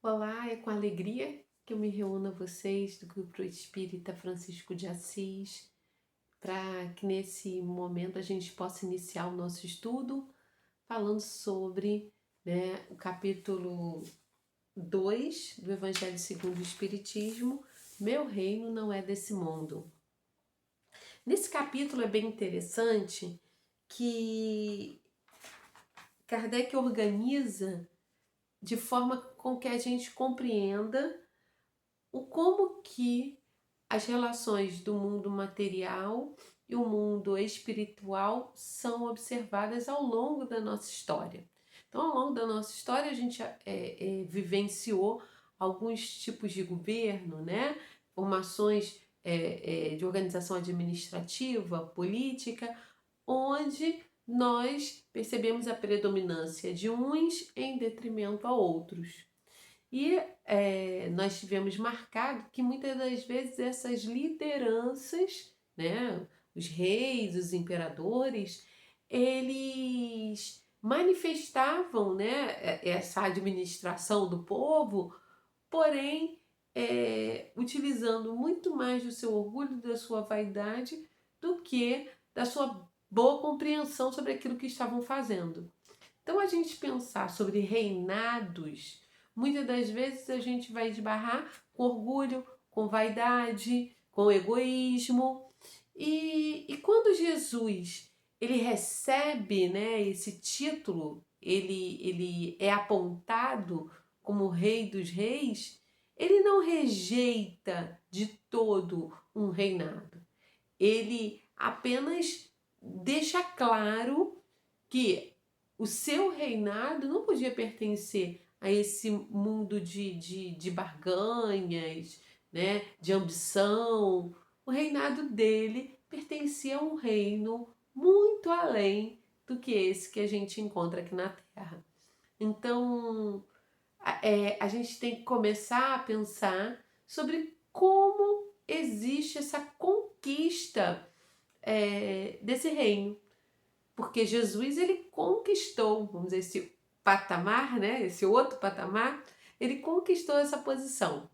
Olá, é com alegria que eu me reúno a vocês do Grupo Espírita Francisco de Assis, para que nesse momento a gente possa iniciar o nosso estudo falando sobre, o capítulo 2 do Evangelho segundo o Espiritismo, Meu Reino Não É Desse Mundo. Nesse capítulo é bem interessante que Kardec organiza de forma com que a gente compreenda o como que as relações do mundo material e o mundo espiritual são observadas ao longo da nossa história. Então, ao longo da nossa história, a gente vivenciou alguns tipos de governo, né? Formações de organização administrativa, política, onde nós percebemos a predominância de uns em detrimento a outros. E nós tivemos marcado que muitas das vezes essas lideranças, né, os reis, os imperadores, eles manifestavam, né, essa administração do povo, porém utilizando muito mais do seu orgulho, da sua vaidade, do que da sua boa compreensão sobre aquilo que estavam fazendo. Então, a gente pensar sobre reinados, muitas das vezes a gente vai esbarrar com orgulho, com vaidade, com egoísmo. E quando Jesus ele recebe, né, esse título, ele é apontado como Rei dos Reis, ele não rejeita de todo um reinado. Ele apenas deixa claro que o seu reinado não podia pertencer a esse mundo de barganhas, né, de ambição. O reinado dele pertencia a um reino muito além do que esse que a gente encontra aqui na Terra. Então, a gente tem que começar a pensar sobre como existe essa conquista desse reino, porque Jesus ele conquistou, vamos dizer, esse patamar, né? Esse outro patamar, ele conquistou essa posição.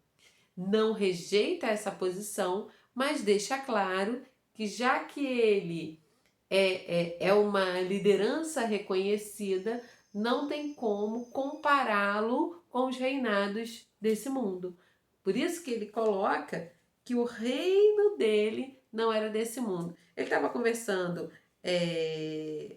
Não rejeita essa posição, mas deixa claro que já que ele é uma liderança reconhecida, não tem como compará-lo com os reinados desse mundo. Por isso que ele coloca que o reino dele não era desse mundo. Ele estava conversando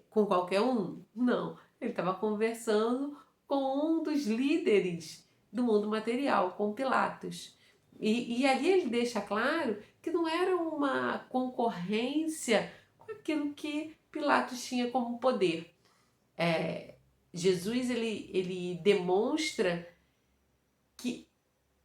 com qualquer um? Não. Ele estava conversando com um dos líderes do mundo material, com Pilatos. E ali ele deixa claro que não era uma concorrência com aquilo que Pilatos tinha como poder. Jesus ele demonstra que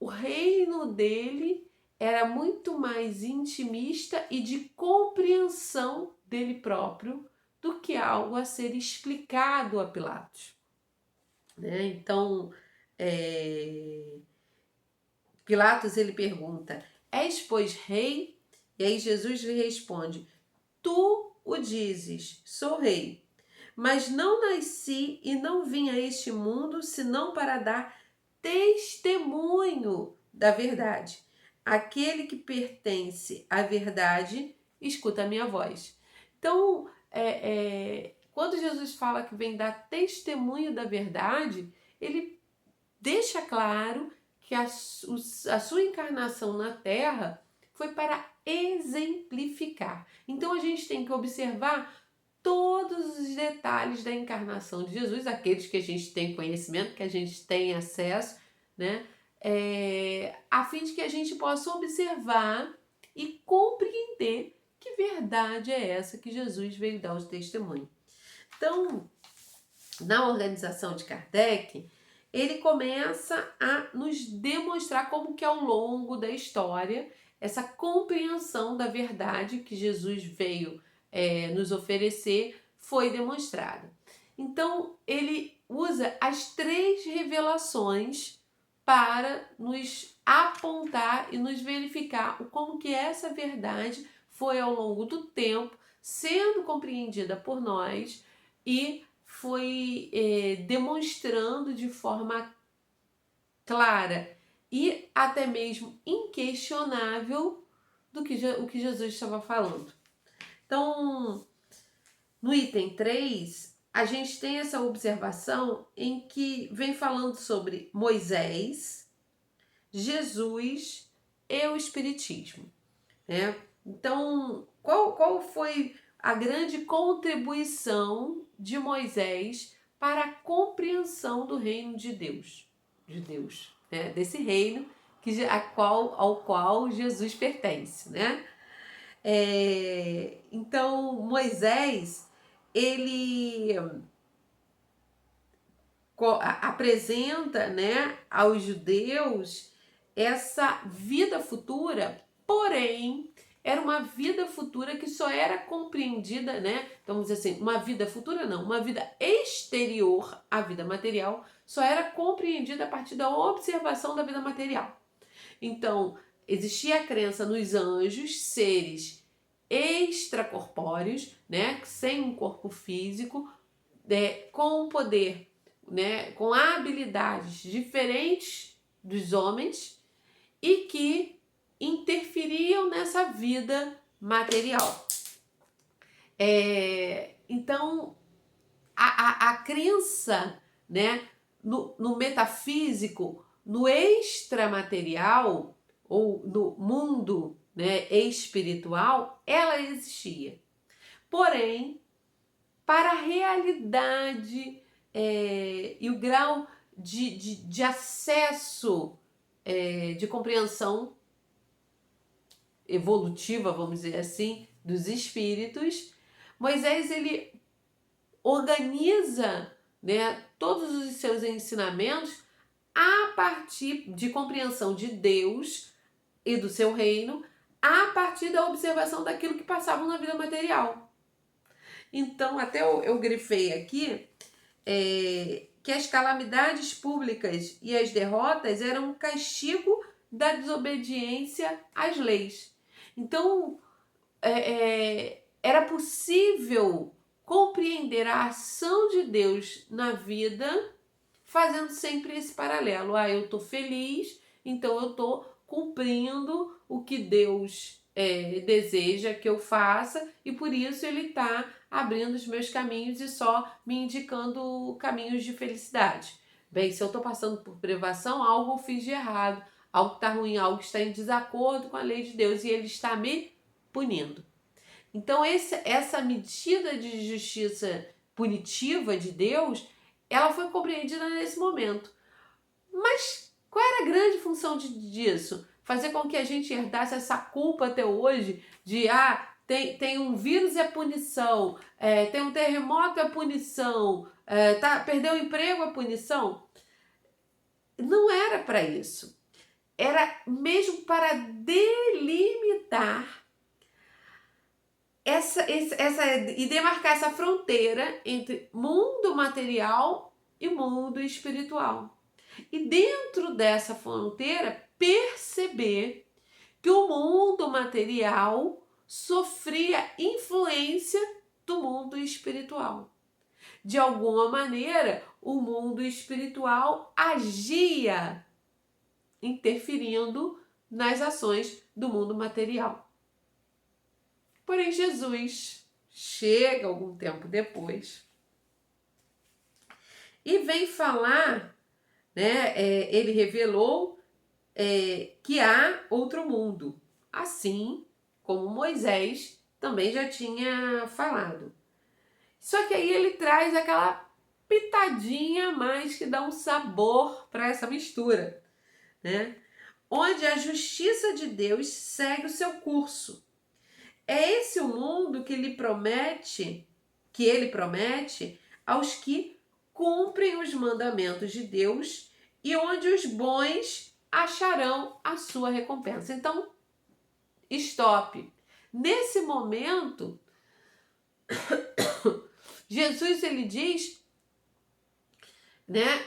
o reino dele era muito mais intimista e de compreensão dele próprio do que algo a ser explicado a Pilatos, né? Então, é, Pilatos ele pergunta: És pois rei? E aí Jesus lhe responde: Tu o dizes, sou rei. Mas não nasci e não vim a este mundo senão para dar testemunho da verdade. Aquele que pertence à verdade escuta a minha voz. Então, quando Jesus fala que vem dar testemunho da verdade, ele deixa claro que a sua encarnação na Terra foi para exemplificar. Então a gente tem que observar todos os detalhes da encarnação de Jesus, aqueles que a gente tem conhecimento, que a gente tem acesso, né? A fim de que a gente possa observar e compreender que verdade é essa que Jesus veio dar o testemunho. Então, na organização de Kardec, ele começa a nos demonstrar como que ao longo da história essa compreensão da verdade que Jesus veio nos oferecer foi demonstrada. Então ele usa as três revelações para nos apontar e nos verificar o como que essa verdade foi ao longo do tempo sendo compreendida por nós e foi demonstrando de forma clara e até mesmo inquestionável do que o que Jesus estava falando. Então, no item 3, a gente tem essa observação em que vem falando sobre Moisés, Jesus e o Espiritismo, né? Então, qual foi a grande contribuição de Moisés para a compreensão do reino de Deus, né? Desse reino ao qual Jesus pertence, né? Então, Moisés, ele apresenta, né, aos judeus essa vida futura, porém, era uma vida futura que só era compreendida, né? Então, vamos dizer assim, uma vida futura não, uma vida exterior à vida material só era compreendida a partir da observação da vida material. Então, existia a crença nos anjos, seres extracorpóreos, né, sem um corpo físico, com poder, né, com habilidades diferentes dos homens e que interferiam nessa vida material. Então, a crença, né, no metafísico, no extramaterial ou no mundo, né, espiritual, ela existia. Porém, para a realidade e o grau de acesso, de compreensão evolutiva, vamos dizer assim, dos espíritos, Moisés ele organiza, né, todos os seus ensinamentos a partir de compreensão de Deus e do seu reino, a partir da observação daquilo que passavam na vida material. Então, até eu grifei aqui que as calamidades públicas e as derrotas eram um castigo da desobediência às leis. Então, era possível compreender a ação de Deus na vida fazendo sempre esse paralelo. Eu estou feliz, então eu estou cumprindo o que Deus deseja que eu faça e por isso Ele está abrindo os meus caminhos e só me indicando caminhos de felicidade. Bem, se eu estou passando por privação, algo eu fiz de errado, algo está ruim, algo está em desacordo com a lei de Deus e Ele está me punindo. Então, essa medida de justiça punitiva de Deus, ela foi compreendida nesse momento. Mas qual era a grande função disso? Fazer com que a gente herdasse essa culpa até hoje de tem um vírus é punição, tem um terremoto é punição, perdeu o emprego é punição? Não era para isso. Era mesmo para delimitar e demarcar essa fronteira entre mundo material e mundo espiritual. E dentro dessa fronteira, perceber que o mundo material sofria influência do mundo espiritual. De alguma maneira, o mundo espiritual agia interferindo nas ações do mundo material. Porém, Jesus chega algum tempo depois e vem falar, né? Ele revelou que há outro mundo, assim como Moisés também já tinha falado. Só que aí ele traz aquela pitadinha a mais que dá um sabor para essa mistura, né? Onde a justiça de Deus segue o seu curso. É esse o mundo que ele promete aos que cumprem os mandamentos de Deus e onde os bons acharão a sua recompensa. Então, stop. Nesse momento, Jesus ele diz, né,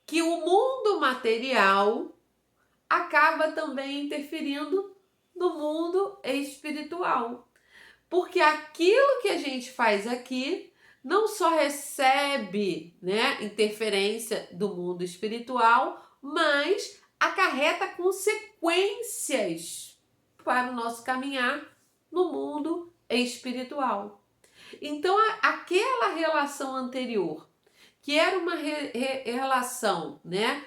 que o mundo material acaba também interferindo no mundo espiritual. Porque aquilo que a gente faz aqui não só recebe, né, interferência do mundo espiritual, mas acarreta consequências para o nosso caminhar no mundo espiritual. Então, aquela relação anterior, que era uma relação, né,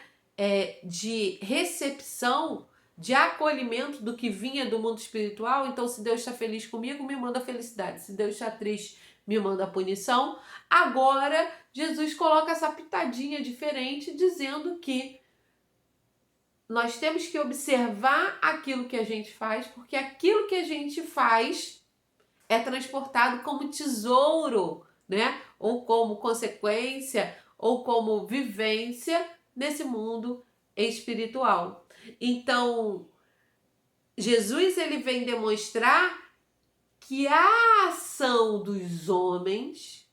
de recepção, de acolhimento do que vinha do mundo espiritual. Então, se Deus está feliz comigo, me manda felicidade. Se Deus está triste, me manda punição. Agora, Jesus coloca essa pitadinha diferente, dizendo que nós temos que observar aquilo que a gente faz, porque aquilo que a gente faz é transportado como tesouro, né? Ou como consequência, ou como vivência nesse mundo espiritual. Então, Jesus ele vem demonstrar que a ação dos homens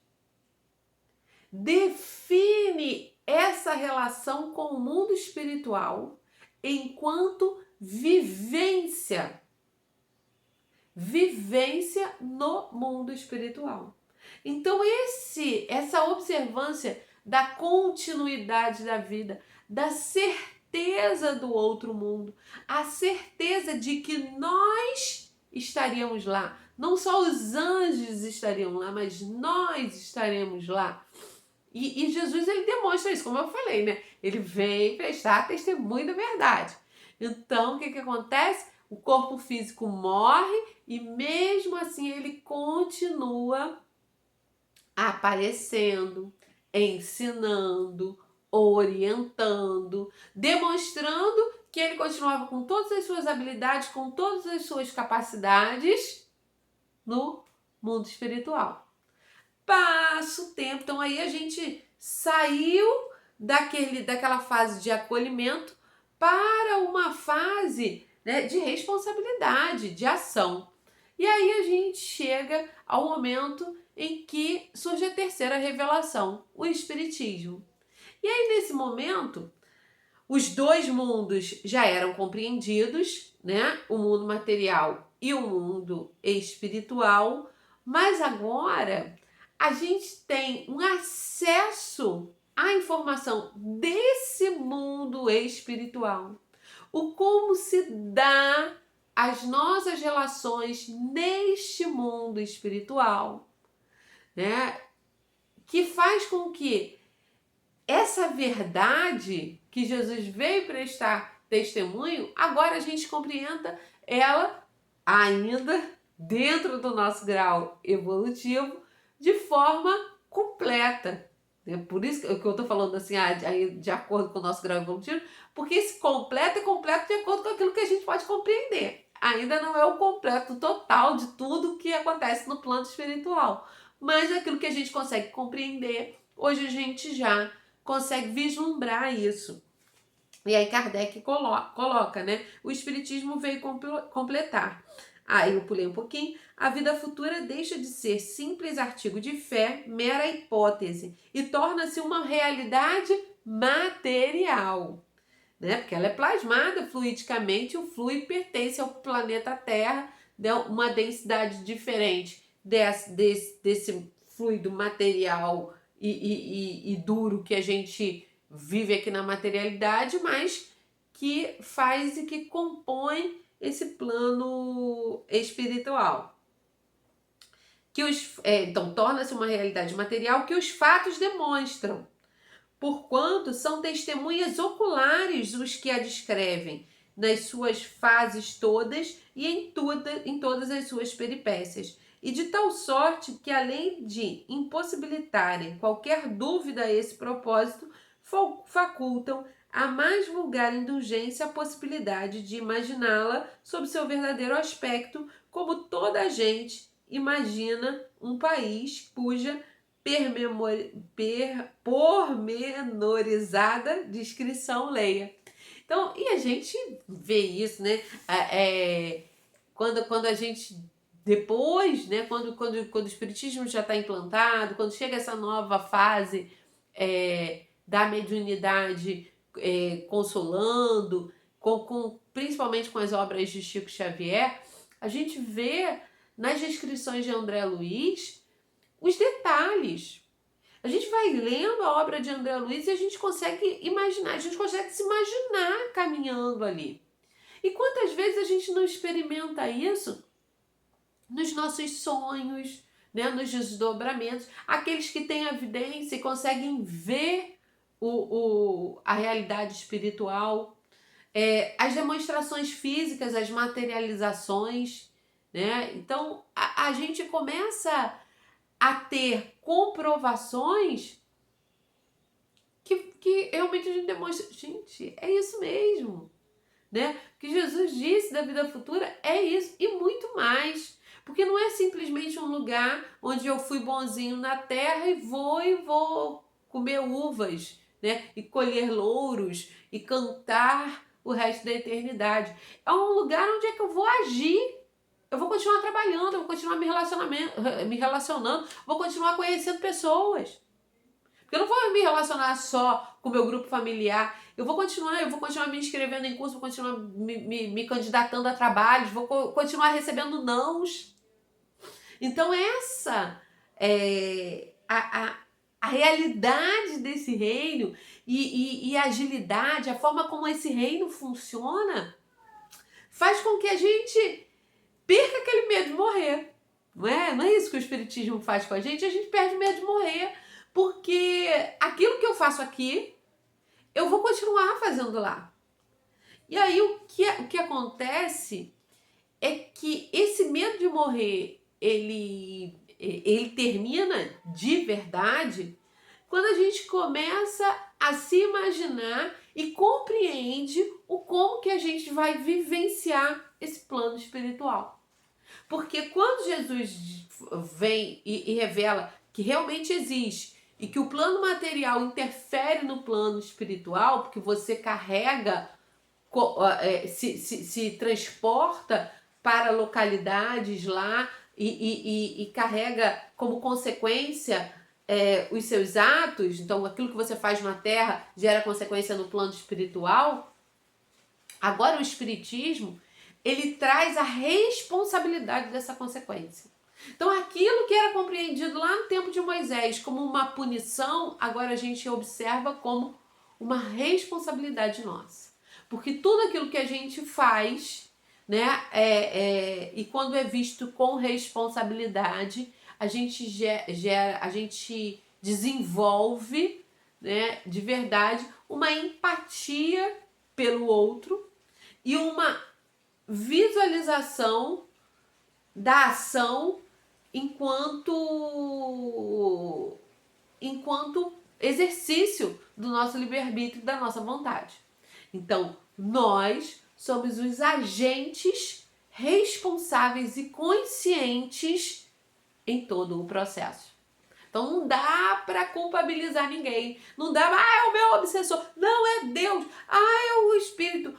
define essa relação com o mundo espiritual enquanto vivência no mundo espiritual. Então essa observância da continuidade da vida, da certeza do outro mundo, a certeza de que nós estaríamos lá, não só os anjos estariam lá, mas nós estaremos lá. E Jesus ele demonstra isso, como eu falei, né? Ele vem prestar testemunho da verdade. Então, o que acontece? O corpo físico morre e mesmo assim ele continua aparecendo, ensinando, orientando, demonstrando que ele continuava com todas as suas habilidades, com todas as suas capacidades no mundo espiritual. Passa o tempo, então aí a gente saiu daquela fase de acolhimento para uma fase, né, de responsabilidade, de ação. E aí a gente chega ao momento em que surge a terceira revelação, o Espiritismo. E aí nesse momento, os dois mundos já eram compreendidos, né? O mundo material e o mundo espiritual, mas agora a gente tem um acesso à informação desse mundo espiritual. O como se dá as nossas relações neste mundo espiritual, né? Que faz com que essa verdade que Jesus veio prestar testemunho, agora a gente compreenda ela ainda dentro do nosso grau evolutivo de forma completa. Por isso que eu estou falando assim, de acordo com o nosso grau evolutivo, porque esse completo é completo de acordo com aquilo que a gente pode compreender. Ainda não é o completo total de tudo que acontece no plano espiritual, mas aquilo que a gente consegue compreender, hoje a gente já consegue vislumbrar isso. E aí Kardec coloca, né? O Espiritismo veio completar. Aí eu pulei um pouquinho. A vida futura deixa de ser simples artigo de fé, mera hipótese, e torna-se uma realidade material, né? Porque ela é plasmada fluidicamente, o fluido pertence ao planeta Terra, uma densidade diferente desse fluido material e duro que a gente vive aqui na materialidade, mas que faz e que compõe esse plano espiritual. Então, torna-se uma realidade material que os fatos demonstram, porquanto são testemunhas oculares os que a descrevem, nas suas fases todas e em todas as suas peripécias, e de tal sorte que, além de impossibilitarem qualquer dúvida a esse propósito, facultam a mais vulgar indulgência a possibilidade de imaginá-la sob seu verdadeiro aspecto, como toda a gente imagina um país cuja pormenorizada descrição leia. Então, e a gente vê isso, né? Quando a gente depois, né? Quando o Espiritismo já está implantado, quando chega essa nova fase da mediunidade consolando, principalmente com as obras de Chico Xavier, a gente vê nas descrições de André Luiz os detalhes. A gente vai lendo a obra de André Luiz e a gente consegue imaginar, a gente consegue se imaginar caminhando ali. E quantas vezes a gente não experimenta isso nos nossos sonhos, né, nos desdobramentos, aqueles que têm a evidência e conseguem ver a realidade espiritual, as demonstrações físicas, as materializações, né? Então a gente começa a ter comprovações que realmente a gente demonstra, gente, é isso mesmo, né? O que Jesus disse da vida futura é isso e muito mais. Porque não é simplesmente um lugar onde eu fui bonzinho na terra e vou comer uvas, né? E colher louros e cantar o resto da eternidade. É um lugar onde é que eu vou agir. Eu vou continuar trabalhando, eu vou continuar me relacionando, vou continuar conhecendo pessoas. Porque eu não vou me relacionar só com o meu grupo familiar. Eu vou continuar me inscrevendo em curso, vou continuar me candidatando a trabalhos, vou continuar recebendo nãos. Então essa é a realidade desse reino e a agilidade, a forma como esse reino funciona, faz com que a gente perca aquele medo de morrer. Não é? Não é isso que o Espiritismo faz com a gente perde o medo de morrer. Porque aquilo que eu faço aqui, eu vou continuar fazendo lá. E aí o que acontece é que esse medo de morrer, ele termina de verdade quando a gente começa a se imaginar e compreende o como que a gente vai vivenciar esse plano espiritual. Porque quando Jesus vem e revela que realmente existe e que o plano material interfere no plano espiritual, porque você carrega, se transporta para localidades lá e carrega como consequência os seus atos, então aquilo que você faz na terra gera consequência no plano espiritual. Agora o Espiritismo, ele traz a responsabilidade dessa consequência. Então aquilo que era compreendido lá no tempo de Moisés como uma punição, agora a gente observa como uma responsabilidade nossa. Porque tudo aquilo que a gente faz, né, e quando é visto com responsabilidade, a gente a gente desenvolve, né, de verdade uma empatia pelo outro e uma visualização da ação enquanto exercício do nosso livre-arbítrio e da nossa vontade. Então, nós somos os agentes responsáveis e conscientes em todo o processo. Então não dá para culpabilizar ninguém. Não dá, é o meu obsessor. Não, é Deus. É o espírito.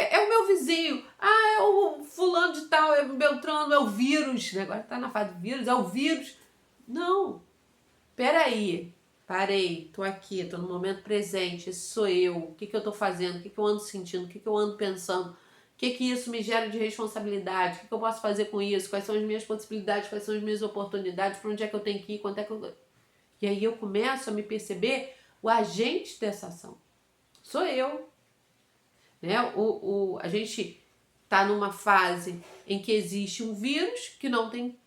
É o meu vizinho. É o fulano de tal, é o Beltrano, é o vírus. Agora tá na fase do vírus, é o vírus. Não. Peraí. Parei, tô aqui, tô no momento presente, esse sou eu. O que eu tô fazendo? O que eu ando sentindo? O que eu ando pensando? O que isso me gera de responsabilidade? O que eu posso fazer com isso? Quais são as minhas possibilidades? Quais são as minhas oportunidades? Para onde é que eu tenho que ir? Quanto é que eu... E aí eu começo a me perceber o agente dessa ação. Sou eu. Né? A gente está numa fase em que existe um vírus que não tem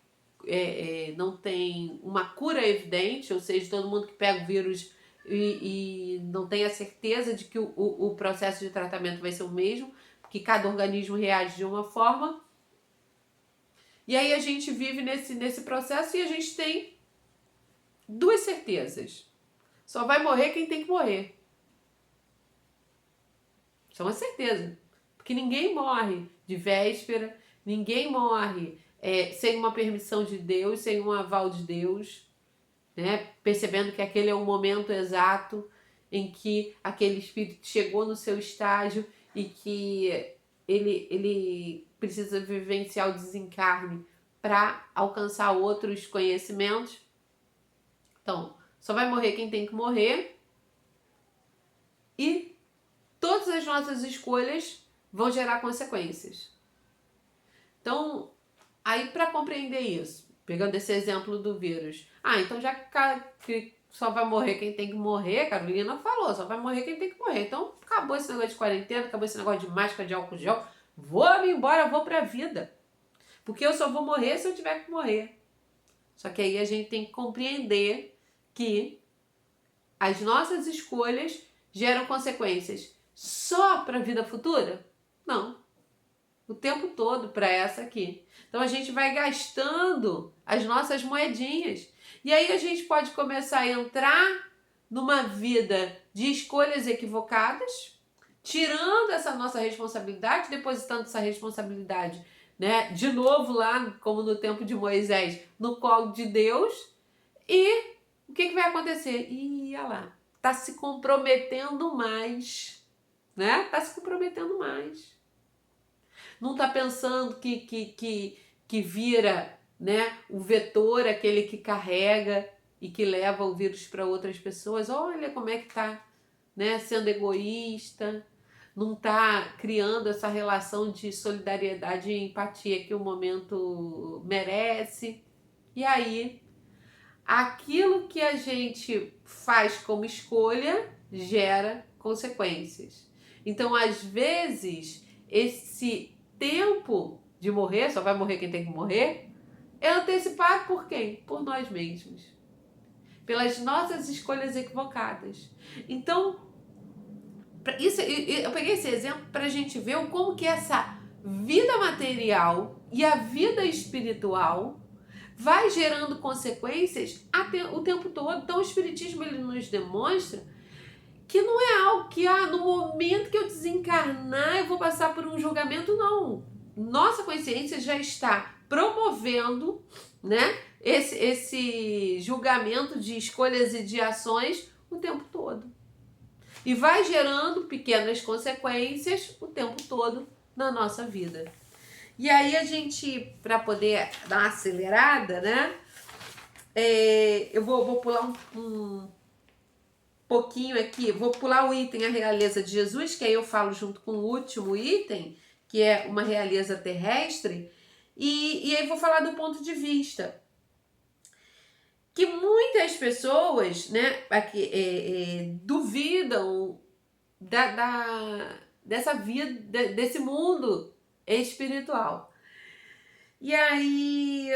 uma cura evidente, ou seja, todo mundo que pega o vírus e não tem a certeza de que o processo de tratamento vai ser o mesmo, porque cada organismo reage de uma forma. E aí a gente vive nesse processo e a gente tem duas certezas. Só vai morrer quem tem que morrer. Isso é uma certeza. Porque ninguém morre de véspera, ninguém morre sem uma permissão de Deus, sem um aval de Deus, né? Percebendo que aquele é o momento exato em que aquele espírito chegou no seu estágio e que ele precisa vivenciar o desencarne para alcançar outros conhecimentos. Então, só vai morrer quem tem que morrer e todas as nossas escolhas vão gerar consequências. Então, aí para compreender isso, Pegando esse exemplo do vírus. Ah, então já que só vai morrer quem tem que morrer, Carolina falou, só vai morrer quem tem que morrer. Então acabou esse negócio de quarentena, acabou esse negócio de máscara, de álcool gel. Vou me embora, vou pra vida. Porque eu só vou morrer se eu tiver que morrer. Só que aí a gente tem que compreender que as nossas escolhas geram consequências só para a vida futura? Não. O tempo todo para essa aqui. Então a gente vai gastando as nossas moedinhas. E aí a gente pode começar a entrar numa vida de escolhas equivocadas, tirando essa nossa responsabilidade, depositando essa responsabilidade, né, de novo lá, como no tempo de Moisés, no colo de Deus. E o que vai acontecer? Ih, olha lá, tá se comprometendo mais, né? Tá se comprometendo mais. Não tá pensando que vira, né, o vetor, aquele que carrega e que leva o vírus para outras pessoas. Olha como é que tá, né, sendo egoísta, não tá criando essa relação de solidariedade e empatia que o momento merece. E aí, aquilo que a gente faz como escolha gera consequências. Então, às vezes, esse tempo de morrer, só vai morrer quem tem que morrer, é antecipado por quem? Por nós mesmos. Pelas nossas escolhas equivocadas. Então, isso, eu peguei esse exemplo para a gente ver como que essa vida material e a vida espiritual vai gerando consequências o tempo todo. Então o Espiritismo ele nos demonstra que não é algo que no momento que eu desencarnar eu vou passar por um julgamento, não. Nossa consciência já está promovendo, né, esse julgamento de escolhas e de ações o tempo todo. E vai gerando pequenas consequências o tempo todo na nossa vida. E aí a gente, para poder dar uma acelerada, né? Eu vou pular um pouquinho aqui, vou pular o item A Realeza de Jesus, que aí eu falo junto com o último item, que é uma realeza terrestre, e aí vou falar do ponto de vista. Que muitas pessoas, né, aqui, duvidam dessa vida, desse mundo espiritual. E aí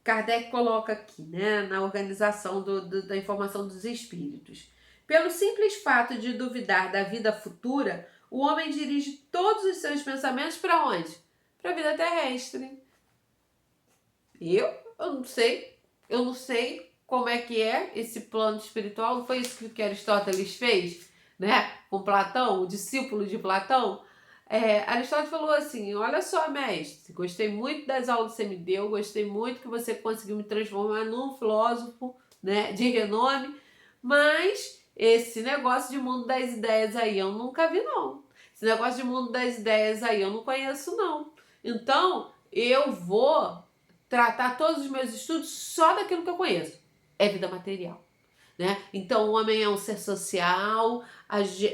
Kardec coloca aqui, né, na organização da informação dos espíritos. Pelo simples fato de duvidar da vida futura, o homem dirige todos os seus pensamentos para onde? Para a vida terrestre. Eu não sei. Eu não sei como é que é esse plano espiritual. Não foi isso que Aristóteles fez, né? Com Platão, o discípulo de Platão. Aristóteles falou assim: olha só, mestre, gostei muito das aulas que você me deu, gostei muito que você conseguiu me transformar num filósofo, né, de renome, mas esse negócio de mundo das ideias aí eu nunca vi, não. Esse negócio de mundo das ideias aí eu não conheço, não. Então, eu vou tratar todos os meus estudos só daquilo que eu conheço. É vida material. Né? Então o homem é um ser social,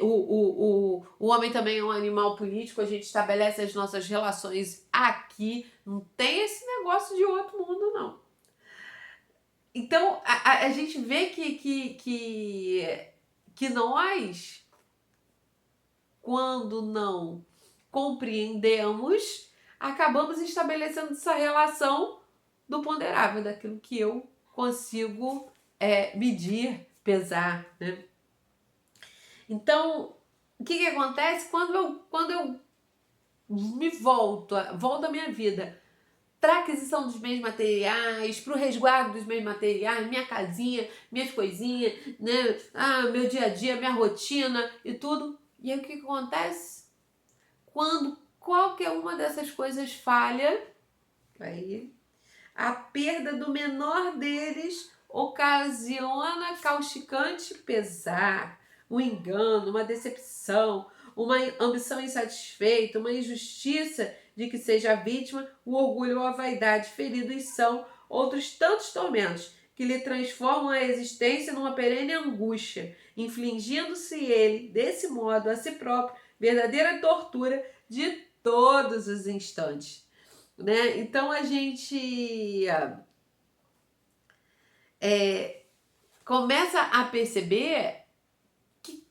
o homem também é um animal político, a gente estabelece as nossas relações aqui, não tem esse negócio de outro mundo, não. Então a gente vê que nós, quando não compreendemos, acabamos estabelecendo essa relação do ponderável, daquilo que eu consigo medir, pesar, né? Então, o que acontece quando eu me volto a minha vida para a aquisição dos bens materiais, para o resguardo dos bens materiais, minha casinha, minhas coisinhas, né? Meu dia a dia, minha rotina e tudo. E aí o que acontece? Quando qualquer uma dessas coisas falha, aí a perda do menor deles ocasiona causticante pesar, um engano, uma decepção, uma ambição insatisfeita, uma injustiça de que seja vítima, o orgulho ou a vaidade feridos são outros tantos tormentos que lhe transformam a existência numa perene angústia, infligindo-se ele, desse modo, a si próprio, verdadeira tortura de todos os instantes, né? Então a gente começa a perceber que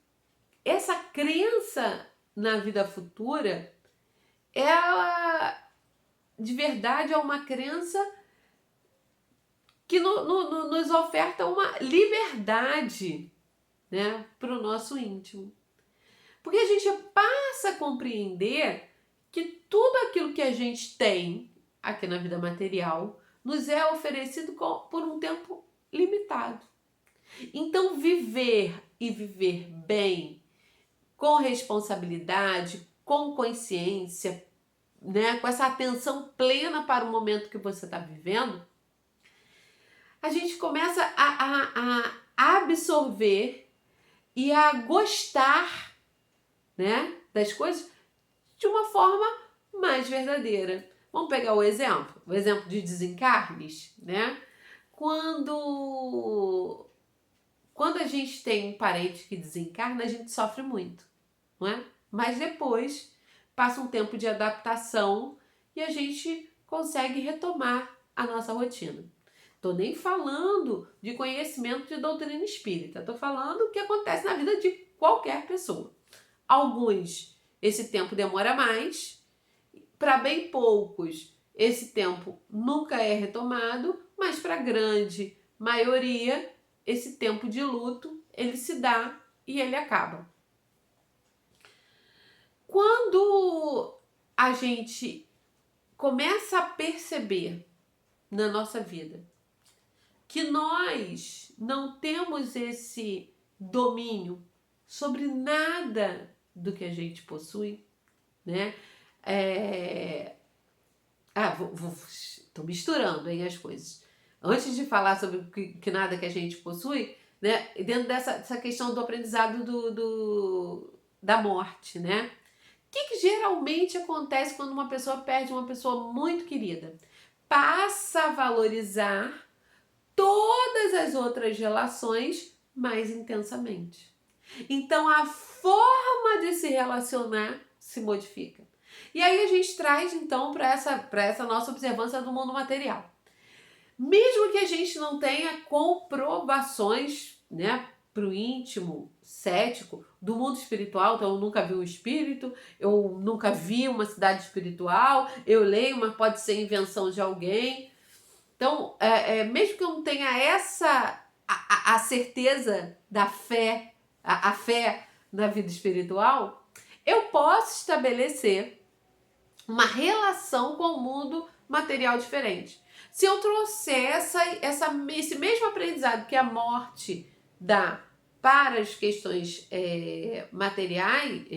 essa crença na vida futura, ela de verdade é uma crença que nos oferta uma liberdade, né, para o nosso íntimo. Porque a gente passa a compreender que tudo aquilo que a gente tem aqui na vida material nos é oferecido por um tempo limitado. Então, viver e viver bem, com responsabilidade, com consciência, né, com essa atenção plena para o momento que você está vivendo, a gente começa a absorver e a gostar, né, das coisas de uma forma mais verdadeira. Vamos pegar o exemplo de desencarnes, né? Quando a gente tem um parente que desencarna, a gente sofre muito, não é? Mas depois passa um tempo de adaptação e a gente consegue retomar a nossa rotina. Tô nem falando de conhecimento de doutrina espírita, tô falando o que acontece na vida de qualquer pessoa. Alguns, esse tempo demora mais, para bem poucos, esse tempo nunca é retomado, mas para a grande maioria, esse tempo de luto, ele se dá e ele acaba. Quando a gente começa a perceber na nossa vida que nós não temos esse domínio sobre nada do que a gente possui, né? Tô misturando aí as coisas. Antes de falar sobre que nada que a gente possui, né? Dentro dessa questão do aprendizado da morte, né? O que geralmente acontece quando uma pessoa perde uma pessoa muito querida? Passa a valorizar todas as outras relações mais intensamente. Então a forma de se relacionar se modifica. E aí a gente traz então para essa nossa observância do mundo material. Mesmo que a gente não tenha comprovações, né, para o íntimo, cético, do mundo espiritual, então eu nunca vi um espírito, eu nunca vi uma cidade espiritual, eu leio, mas pode ser invenção de alguém. Então, mesmo que eu não tenha a certeza da fé, a fé na vida espiritual, eu posso estabelecer uma relação com o mundo material diferente. Se eu trouxer esse mesmo aprendizado que a morte dá para as questões materiais,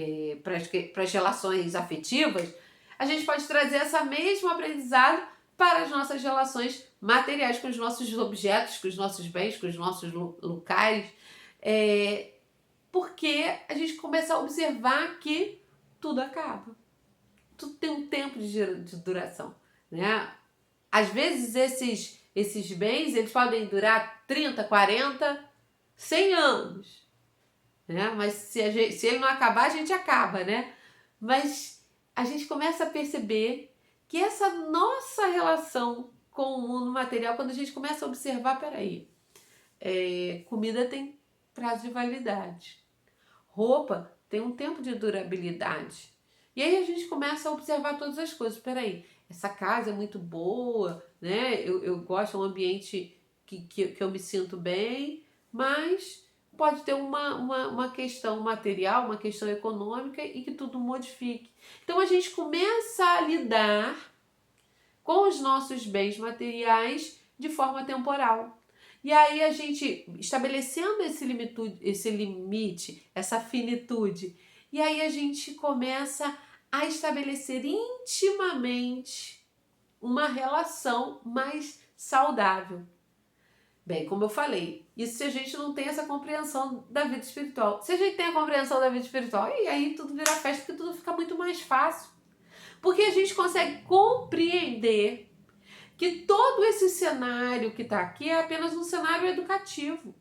para as relações afetivas, a gente pode trazer esse mesmo aprendizado para as nossas relações materiais, com os nossos objetos, com os nossos bens, com os nossos locais, porque a gente começa a observar que tudo acaba. Tudo tem um tempo de duração, né? Às vezes esses bens, eles podem durar 30, 40, 100 anos, né? Mas se ele não acabar, a gente acaba, né? Mas a gente começa a perceber que essa nossa relação com o mundo material, quando a gente começa a observar, peraí, comida tem prazo de validade, roupa tem um tempo de durabilidade. E aí a gente começa a observar todas as coisas. Peraí, essa casa é muito boa, né? Eu gosto, é um ambiente que eu me sinto bem, mas pode ter uma questão material, uma questão econômica e que tudo modifique. Então a gente começa a lidar com os nossos bens materiais de forma temporal. E aí a gente, estabelecendo esse limite, essa finitude, e aí a gente começa a estabelecer intimamente uma relação mais saudável. Bem, como eu falei, isso se a gente não tem essa compreensão da vida espiritual. Se a gente tem a compreensão da vida espiritual, e aí tudo vira festa, porque tudo fica muito mais fácil. Porque a gente consegue compreender que todo esse cenário que está aqui é apenas um cenário educativo,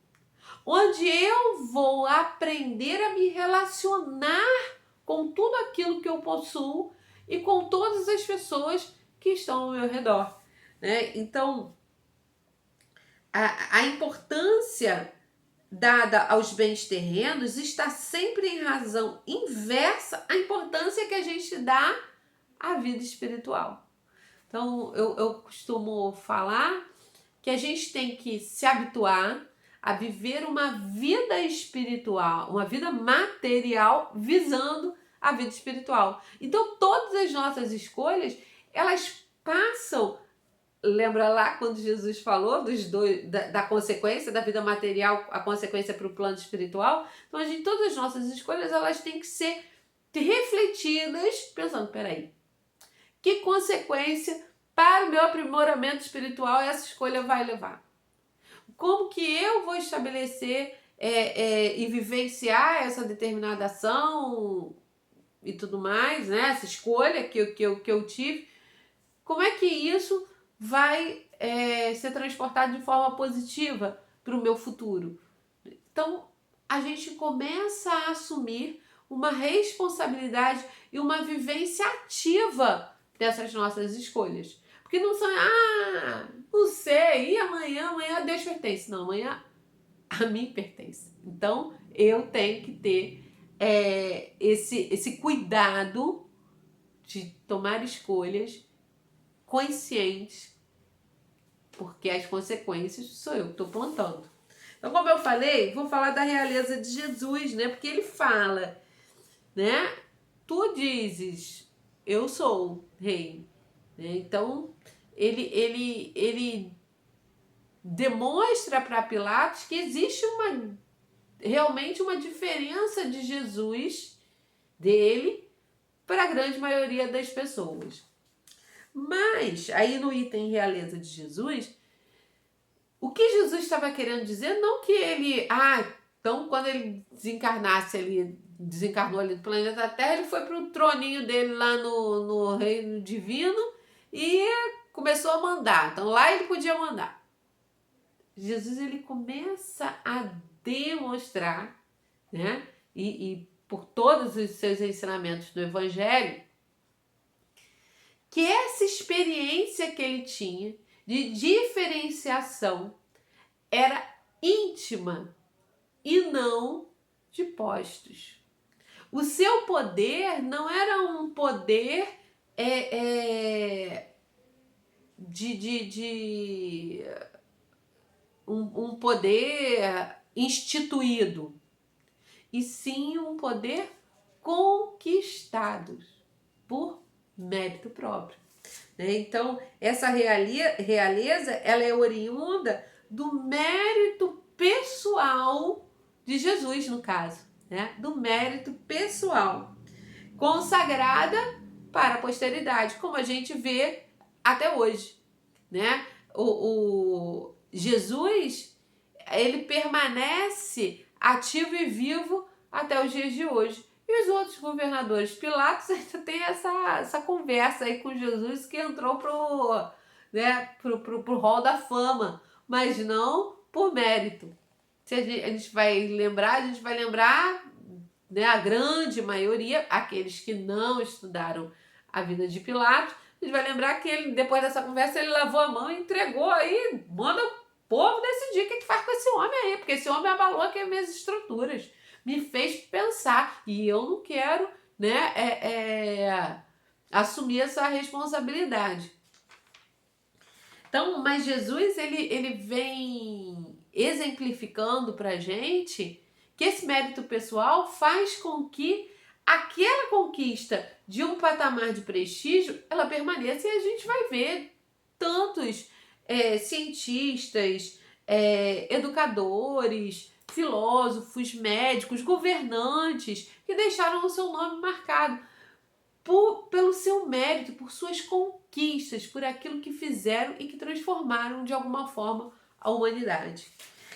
onde eu vou aprender a me relacionar com tudo aquilo que eu possuo e com todas as pessoas que estão ao meu redor, né? Então, a importância dada aos bens terrenos está sempre em razão inversa à importância que a gente dá à vida espiritual. Então, eu costumo falar que a gente tem que se habituar a viver uma vida espiritual, uma vida material, visando a vida espiritual. Então, todas as nossas escolhas, elas passam. Lembra lá quando Jesus falou dos dois, da consequência da vida material, a consequência para o plano espiritual? Então, todas as nossas escolhas, elas têm que ser refletidas, pensando, peraí, que consequência para o meu aprimoramento espiritual essa escolha vai levar? Como que eu vou estabelecer e vivenciar essa determinada ação e tudo mais, né? Essa escolha que eu tive? Como é que isso vai ser transportado de forma positiva para o meu futuro? Então, a gente começa a assumir uma responsabilidade e uma vivência ativa dessas nossas escolhas. Porque não são, não sei, e amanhã? Amanhã a Deus pertence. Não, amanhã a mim pertence. Então, eu tenho que ter esse cuidado de tomar escolhas conscientes, porque as consequências sou eu que estou plantando. Então, como eu falei, vou falar da realeza de Jesus, né? Porque ele fala, né? Tu dizes, eu sou rei. Né? Então, ele demonstra para Pilatos que existe realmente uma diferença de Jesus, dele, para a grande maioria das pessoas. Mas, aí no item realeza de Jesus, o que Jesus estava querendo dizer, não que ele... então quando ele desencarnou ali do planeta Terra, ele foi para o troninho dele lá no reino divino e começou a mandar. Então lá ele podia mandar. Jesus, ele começa a demonstrar, né? E por todos os seus ensinamentos do Evangelho, que essa experiência que ele tinha de diferenciação era íntima e não de postos. O seu poder não era um poder um poder instituído, e sim um poder conquistado por mérito próprio. Então, essa realeza, ela é oriunda do mérito pessoal de Jesus, no caso, né? Do mérito pessoal, consagrada para a posteridade, como a gente vê até hoje, né? O Jesus, ele permanece ativo e vivo até os dias de hoje. E os outros governadores, Pilatos ainda tem essa conversa aí com Jesus, que entrou pro hall da fama, mas não por mérito. Se a gente vai lembrar, né, a grande maioria, aqueles que não estudaram a vida de Pilatos, a gente vai lembrar que ele, depois dessa conversa, ele lavou a mão e entregou aí, manda o povo decidir o que faz com esse homem aí, porque esse homem abalou aqui as minhas estruturas, me fez pensar, e eu não quero, né, assumir essa responsabilidade. Então, mas Jesus, ele vem exemplificando pra gente que esse mérito pessoal faz com que aquela conquista de um patamar de prestígio, ela permaneça, e a gente vai ver tantos cientistas, educadores, filósofos, médicos, governantes que deixaram o seu nome marcado pelo seu mérito, por suas conquistas, por aquilo que fizeram e que transformaram de alguma forma a humanidade.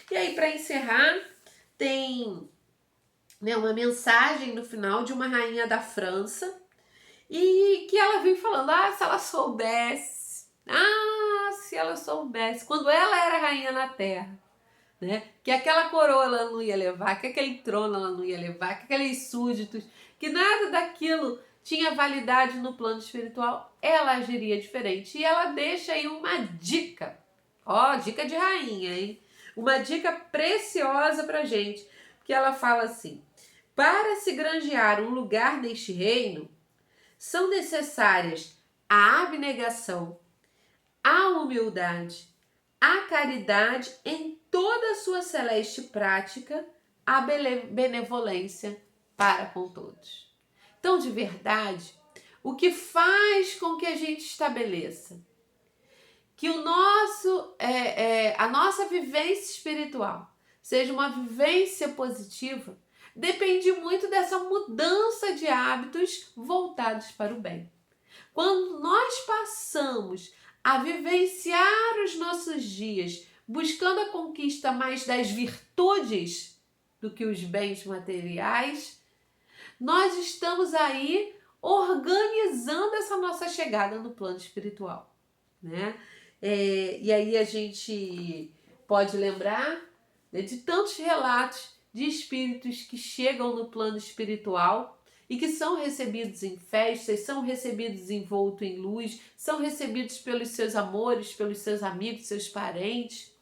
E aí, para encerrar, tem, né, uma mensagem no final de uma rainha da França, e que ela vem falando, se ela soubesse, se ela soubesse, quando ela era rainha na Terra, né, que aquela coroa ela não ia levar, que aquele trono ela não ia levar, que aqueles súditos, que nada daquilo tinha validade no plano espiritual, ela agiria diferente. E ela deixa aí uma dica. Ó, dica de rainha, hein? Uma dica preciosa pra gente. Porque ela fala assim: para se granjear um lugar neste reino, são necessárias a abnegação, a humildade, a caridade em toda a sua celeste prática, a benevolência para com todos. Então, de verdade, o que faz com que a gente estabeleça que a nossa vivência espiritual seja uma vivência positiva depende muito dessa mudança de hábitos voltados para o bem. Quando nós passamos a vivenciar os nossos dias buscando a conquista mais das virtudes do que os bens materiais, nós estamos aí organizando essa nossa chegada no plano espiritual, né? E aí a gente pode lembrar, né, de tantos relatos de espíritos que chegam no plano espiritual e que são recebidos em festas, são recebidos envolto em luz, são recebidos pelos seus amores, pelos seus amigos, seus parentes.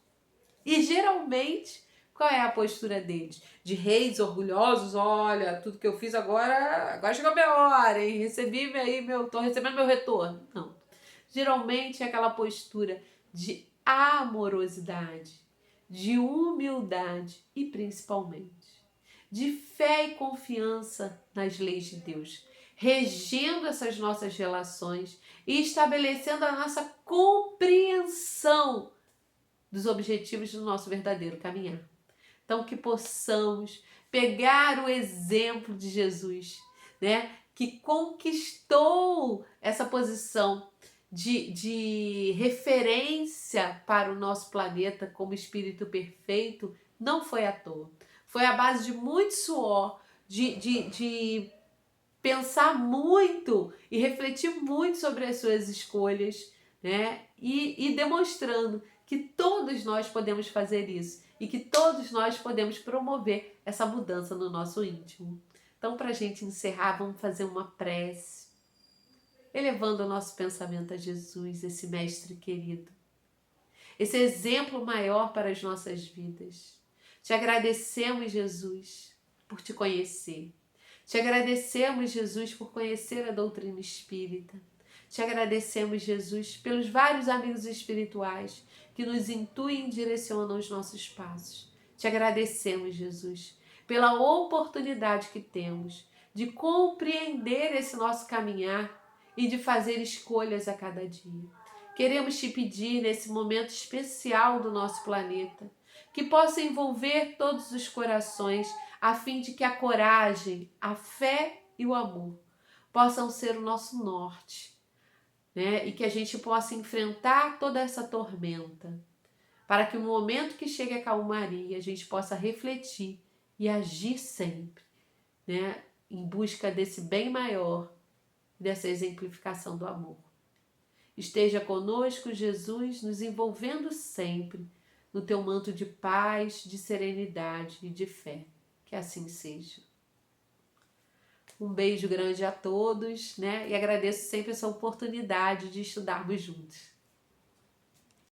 E geralmente, qual é a postura deles? De reis orgulhosos: olha, tudo que eu fiz agora chegou a minha hora, hein? Tô recebendo meu retorno. Não. Geralmente é aquela postura de amorosidade, de humildade e principalmente de fé e confiança nas leis de Deus, regendo essas nossas relações e estabelecendo a nossa compreensão dos objetivos do nosso verdadeiro caminhar. Então, que possamos pegar o exemplo de Jesus, né, que conquistou essa posição de referência para o nosso planeta como espírito perfeito, não foi à toa. Foi à base de muito suor, de pensar muito e refletir muito sobre as suas escolhas, né? E demonstrando que todos nós podemos fazer isso e que todos nós podemos promover essa mudança no nosso íntimo. Então, para a gente encerrar, vamos fazer uma prece, elevando o nosso pensamento a Jesus, esse mestre querido, esse exemplo maior para as nossas vidas. Te agradecemos, Jesus, por te conhecer. Te agradecemos, Jesus, por conhecer a doutrina espírita. Te agradecemos, Jesus, pelos vários amigos espirituais que nos intuem e direcionam os nossos passos. Te agradecemos, Jesus, pela oportunidade que temos de compreender esse nosso caminhar e de fazer escolhas a cada dia. Queremos te pedir, nesse momento especial do nosso planeta, que possa envolver todos os corações, a fim de que a coragem, a fé e o amor possam ser o nosso norte, né? E que a gente possa enfrentar toda essa tormenta, para que no momento que chegue a calmaria, a gente possa refletir e agir sempre, né? Em busca desse bem maior, dessa exemplificação do amor. Esteja conosco, Jesus, nos envolvendo sempre no teu manto de paz, de serenidade e de fé. Que assim seja. Um beijo grande a todos, né? E agradeço sempre essa oportunidade de estudarmos juntos.